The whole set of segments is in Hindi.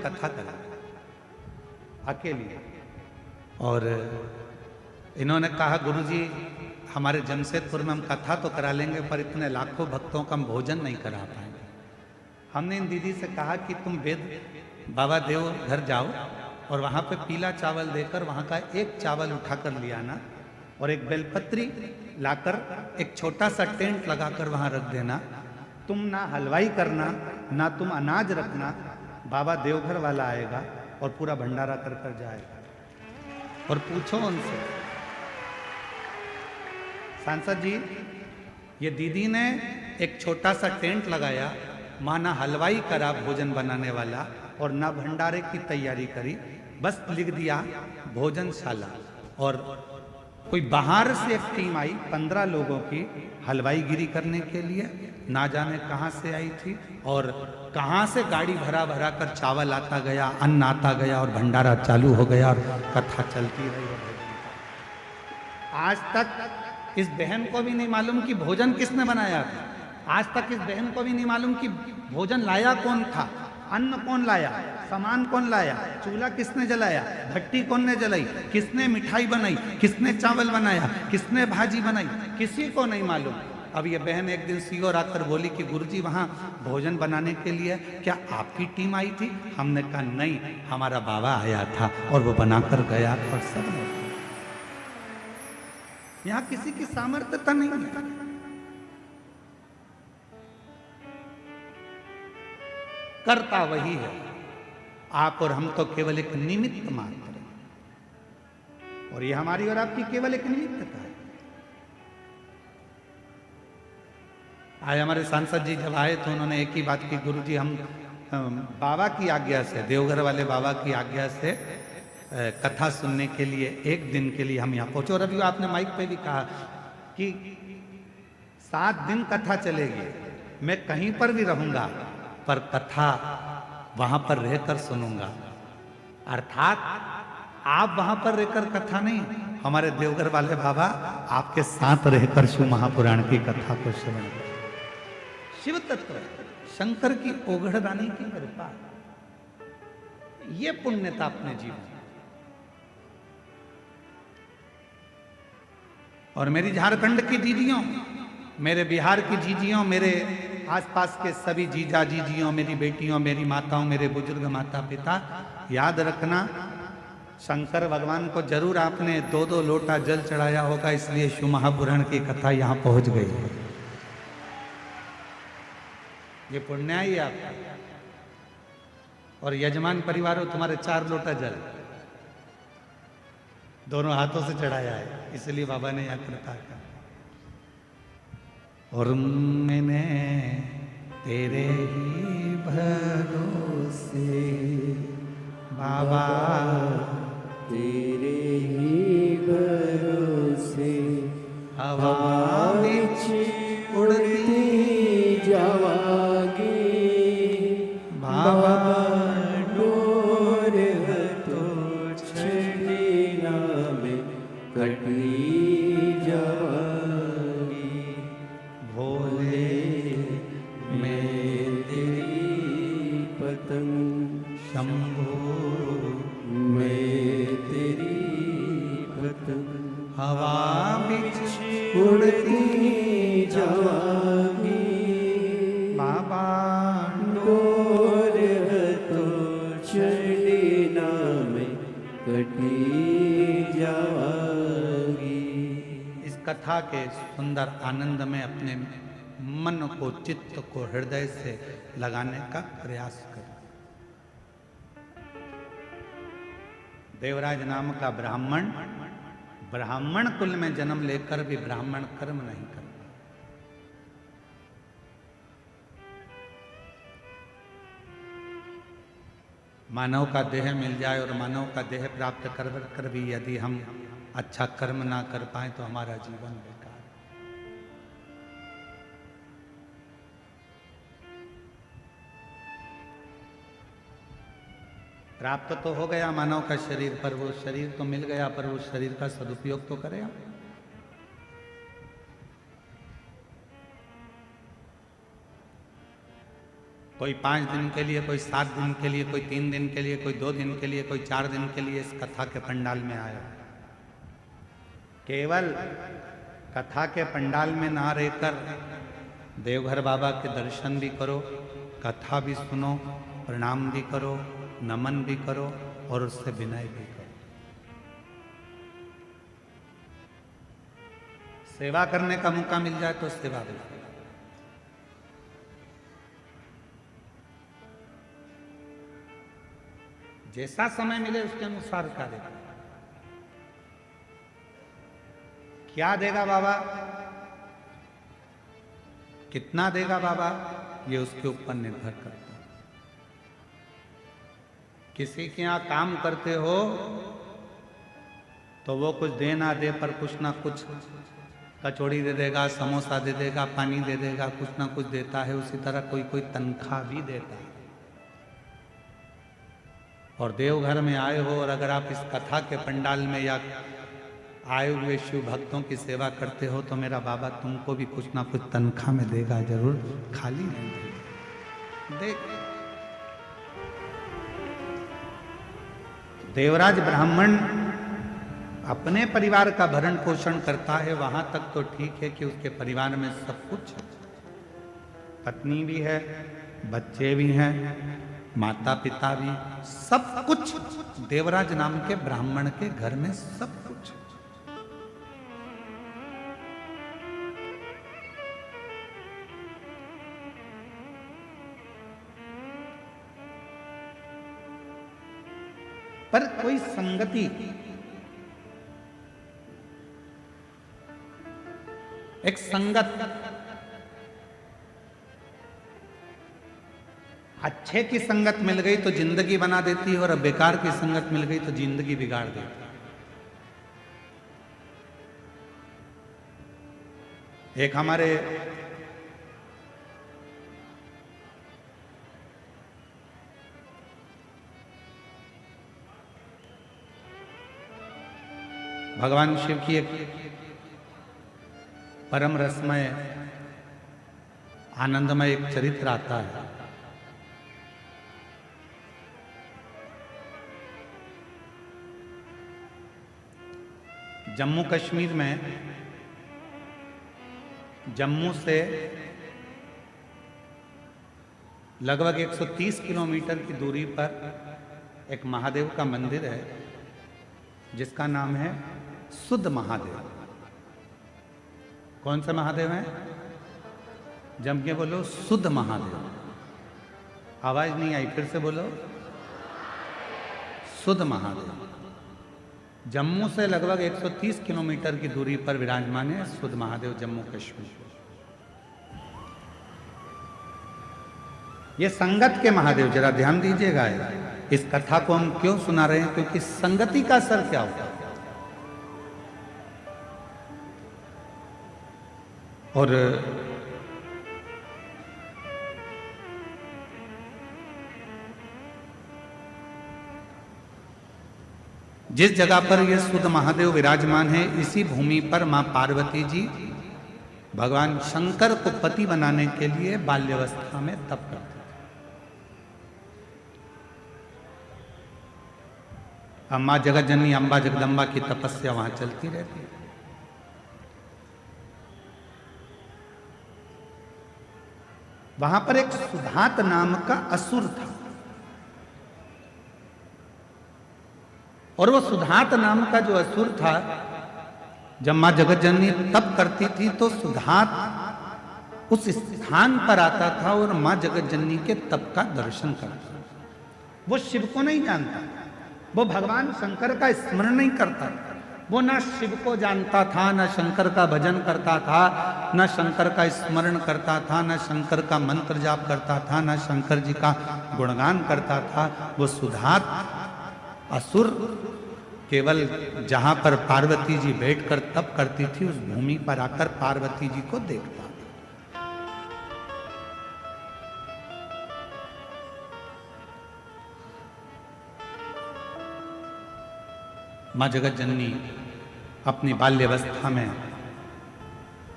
कथा करा अकेली। और इन्होंने कहा गुरुजी हमारे जमशेदपुर में हम कथा तो करा लेंगे पर इतने लाखों भक्तों का हम भोजन नहीं करा पाएंगे। हमने इन दीदी से कहा कि तुम वेद बाबा देव घर जाओ और वहाँ पे पीला चावल देकर वहाँ का एक चावल उठा कर ले आना और एक बेलपत्री लाकर एक छोटा सा टेंट लगाकर वहाँ रख देना। तुम ना हलवाई करना ना तुम अनाज रखना, बाबा देवघर वाला आएगा और पूरा भंडारा कर कर जाएगा। और पूछो उनसे, सांसद जी ये दीदी ने एक छोटा सा टेंट लगाया, माना हलवाई करा भोजन बनाने वाला और ना भंडारे की तैयारी करी, बस लिख दिया भोजनशाला। और कोई बाहर से एक टीम आई 15 लोगों की हलवाई गिरी करने के लिए, ना जाने कहां से आई थी और कहां से गाड़ी भरा भरा कर चावल आता गया, अन्न आता गया और भंडारा चालू हो गया और कथा चलती रही। आज तक इस बहन को भी नहीं मालूम कि भोजन किसने बनाया था। आज तक इस बहन को भी नहीं मालूम कि भोजन लाया कौन था, अन्न कौन लाया, सामान कौन लाया, चूल्हा किसने जलाया, भट्टी कौन ने जलाई, किसने मिठाई बनाई, किसने चावल बनाया, किसने भाजी बनाई, किसी को नहीं मालूम। अब ये बहन एक दिन सीओर आकर बोली कि गुरुजी वहाँ भोजन बनाने के लिए क्या आपकी टीम आई थी? हमने कहा नहीं, हमारा बाबा आया था और वो बनाकर गया और सब ने। यहाँ किसी की सामर्थ्यता नहीं है। करता वही है, आप और हम तो केवल एक निमित्त मात्र हैं। और ये हमारी और आपकी केवल एक निमित्तता है। आज हमारे सांसद जी जब आए तो उन्होंने एक ही बात की, गुरुजी हम बाबा की आज्ञा से, देवघर वाले बाबा की आज्ञा से कथा सुनने के लिए एक दिन के लिए हम यहाँ पहुंचे। और अभी आपने माइक पे भी कहा कि 7 दिन कथा चलेगी, मैं कहीं पर भी रहूंगा पर कथा वहां पर रहकर सुनूंगा। अर्थात आप वहां पर रहकर कथा नहीं, हमारे देवघर वाले बाबा आपके साथ रहकर शिव महापुराण की कथा को श्रवण करें। शिव तत्व शंकर की ओघड़दानी की कृपा, ये पुण्यता अपने जीवन। और मेरी झारखंड की दीदियों, मेरे बिहार की जीजियों, मेरे आसपास के सभी जीजा जीजियों, मेरी बेटियों, मेरी माताओं, मेरे बुजुर्ग माता पिता, याद रखना शंकर भगवान को जरूर आपने 2-2 लोटा जल चढ़ाया होगा, इसलिए शिव महापुराण की कथा यहां पहुंच गई है। ये पुण्य ही आपका। और यजमान परिवारों, तुम्हारे 4 लोटा जल दोनों हाथों से चढ़ाया है, इसलिए बाबा ने यह कृपा किया। और मैंने तेरे ही भरोसे बाबा, तेरे ही भरोसे हवा में उड़ती जावागी बाबा, डोर तो छड़ीना में कटनी जावागी। भोले मैं तेरी पतंग, शंभो मैं तेरी पतंग, हवा में उड़ती जावागी बाबा, डोर तो चढ़ीना में कटी जावागी। इस कथा के सुंदर आनंद में अपने मन को, चित्त को हृदय से लगाने का प्रयास करें। देवराज नाम का ब्राह्मण, ब्राह्मण कुल में जन्म लेकर भी ब्राह्मण कर्म नहीं करता। मानव का देह मिल जाए और मानव का देह प्राप्त कर भी यदि हम अच्छा कर्म ना कर पाए तो हमारा जीवन बेकार। प्राप्त तो हो गया मानव का शरीर, पर वो शरीर तो मिल गया, पर वो शरीर का सदुपयोग तो करें। कोई 5 दिन के लिए, कोई 7 दिन के लिए, कोई 3 दिन के लिए, कोई 2 दिन के लिए, कोई 4 दिन के लिए इस कथा के पंडाल में आया। केवल कथा के पंडाल में ना रहकर देवघर बाबा के दर्शन भी करो, कथा भी सुनो, प्रणाम भी करो, नमन भी करो और उससे विनय भी करो। सेवा करने का मौका मिल जाए तो सेवा भी करो। जैसा समय मिले उसके अनुसार कार्य करो। क्या देगा बाबा, कितना देगा बाबा, ये उसके ऊपर निर्भर करता है। किसी के यहां काम करते हो तो वो कुछ दे ना दे पर कुछ ना कुछ कचौड़ी दे देगा, समोसा दे देगा, पानी दे देगा, कुछ ना कुछ देता है। उसी तरह कोई कोई तनख्वाह भी देता है। और देवघर में आए हो और अगर आप इस कथा के पंडाल में या आए हुए शिव भक्तों की सेवा करते हो तो मेरा बाबा तुमको भी कुछ ना कुछ तनख्वाह में देगा जरूर, खाली नहीं देगा। देख, देवराज ब्राह्मण अपने परिवार का भरण पोषण करता है, वहां तक तो ठीक है कि उसके परिवार में सब कुछ है। पत्नी भी है, बच्चे भी हैं, माता पिता भी, सब कुछ देवराज नाम के ब्राह्मण के घर में सब कुछ। पर कोई संगति, एक संगत, अच्छे की संगत मिल गई तो जिंदगी बना देती है और बेकार की संगत मिल गई तो जिंदगी बिगाड़ देती है। एक हमारे भगवान शिव की एक परम रसमय आनंदमय एक चरित्र आता है। जम्मू कश्मीर में, जम्मू से लगभग 130 किलोमीटर की दूरी पर एक महादेव का मंदिर है जिसका नाम है सुध महादेव। कौन सा महादेव है? जम के बोलो, सुध महादेव। आवाज नहीं आई, फिर से बोलो, सुध महादेव। जम्मू से लगभग 130 किलोमीटर की दूरी पर विराजमान है सुध महादेव, जम्मू कश्मीर। ये संगत के महादेव, जरा ध्यान दीजिएगा। इस कथा को हम क्यों सुना रहे हैं? क्योंकि संगति का असर क्या होता है। और जिस जगह पर यह सुध महादेव विराजमान है, इसी भूमि पर मां पार्वती जी भगवान शंकर को पति बनाने के लिए बाल्यावस्था में तप करते थे। अम्मा जगत जननी अम्बा जगदम्बा की तपस्या वहां चलती रहती है। वहां पर एक सुधात नाम का असुर था और वो सुधात नाम का जो असुर था, जब मां जगत जननी तप करती थी तो सुधात उस स्थान पर आता था और मां जगत जननी के तप का दर्शन करता था। वो शिव को नहीं जानता, वो भगवान शंकर का स्मरण नहीं करता, वो ना शिव को जानता था, ना शंकर का भजन करता था, ना शंकर का स्मरण करता था, ना शंकर का मंत्र जाप करता था, ना शंकर जी का गुणगान करता था। वो सुधात असुर केवल जहां पर पार्वती जी बैठकर तप करती थी उस भूमि पर आकर पार्वती जी को देखता था। मां जगत जननी अपनी बाल्यावस्था में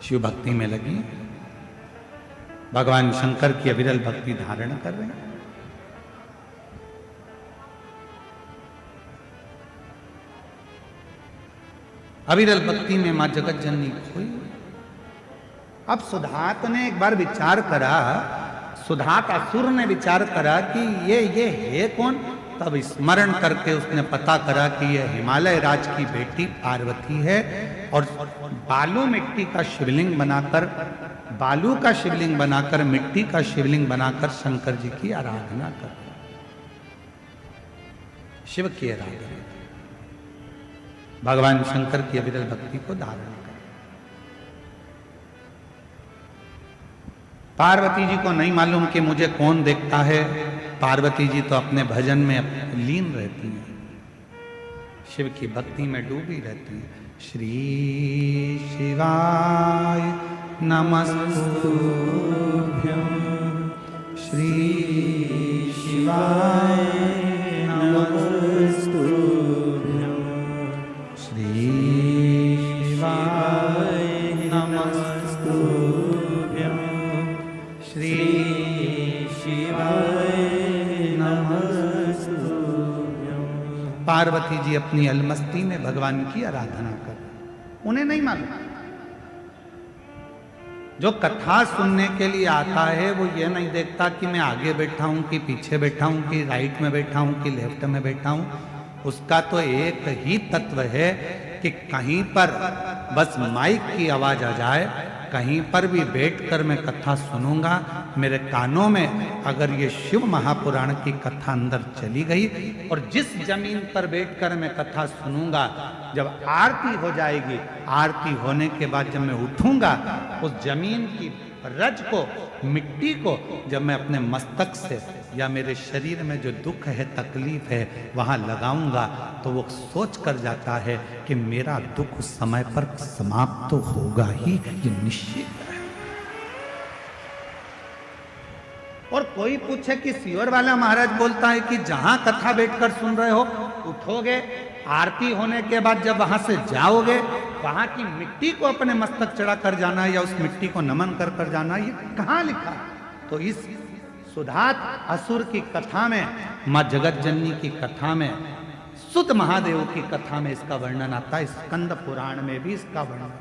शिव भक्ति में लगी। भगवान शंकर की अविरल भक्ति धारण कर रहे हैं। अविरल भक्ति में मां जगत जननी खोई। अब सुधात ने एक बार विचार करा, सुधात असुर ने विचार करा कि ये है कौन। तब स्मरण करके उसने पता करा कि यह हिमालय राज की बेटी पार्वती है और बालू मिट्टी का शिवलिंग बनाकर, बालू का शिवलिंग बनाकर, मिट्टी का शिवलिंग बनाकर शंकर जी की आराधना कर, शिव की आराधना, भगवान शंकर की अविरल भक्ति को धारण कर। पार्वती जी को नहीं मालूम कि मुझे कौन देखता है। पार्वती जी तो अपने भजन में लीन रहती हैं, शिव की भक्ति में डूबी रहती हैं। श्री शिवाय नमस्तुभ्यं, श्री शिवाय नमस्तुभ्यं, श्री शिवाय नमस्तुभ्यं, श्री शिवाय नमस्तुभ्यं। पार्वती जी अपनी अलमस्ती में भगवान की आराधना कर, उन्हें नहीं मालूम। जो कथा सुनने के लिए आता है वो ये नहीं देखता कि मैं आगे बैठा हूं कि पीछे बैठा हूं कि राइट में बैठा हूं कि लेफ्ट में बैठा हूं। उसका तो एक ही तत्व है कि कहीं पर बस माइक की आवाज आ जाए, कहीं पर भी बैठकर मैं कथा सुनूंगा, मेरे कानों में अगर ये शिव महापुराण की कथा अंदर चली गई और जिस जमीन पर बैठकर मैं कथा सुनूंगा, जब आरती हो जाएगी, आरती होने के बाद जब मैं उठूंगा, उस जमीन की रज को, मिट्टी को जब मैं अपने मस्तक से या मेरे शरीर में जो दुख है, तकलीफ है, वहां लगाऊंगा, तो वो सोच कर जाता है कि मेरा दुख उस समय पर समाप्त तो होगा ही, ये निश्चित है। और कोई पूछे कि सियोर वाला महाराज बोलता है कि जहां कथा बैठकर सुन रहे हो, उठोगे, आरती होने के बाद जब वहां से जाओगे, वहां की मिट्टी को अपने मस्तक चढ़ा कर जाना या उस मिट्टी को नमन कर कर जाना, ये कहां लिखा? तो इस सुधात असुर की कथा में, मां जगत जननी की कथा में, सुत महादेव की कथा में इसका वर्णन आता है। स्कंद पुराण में भी इसका वर्णन।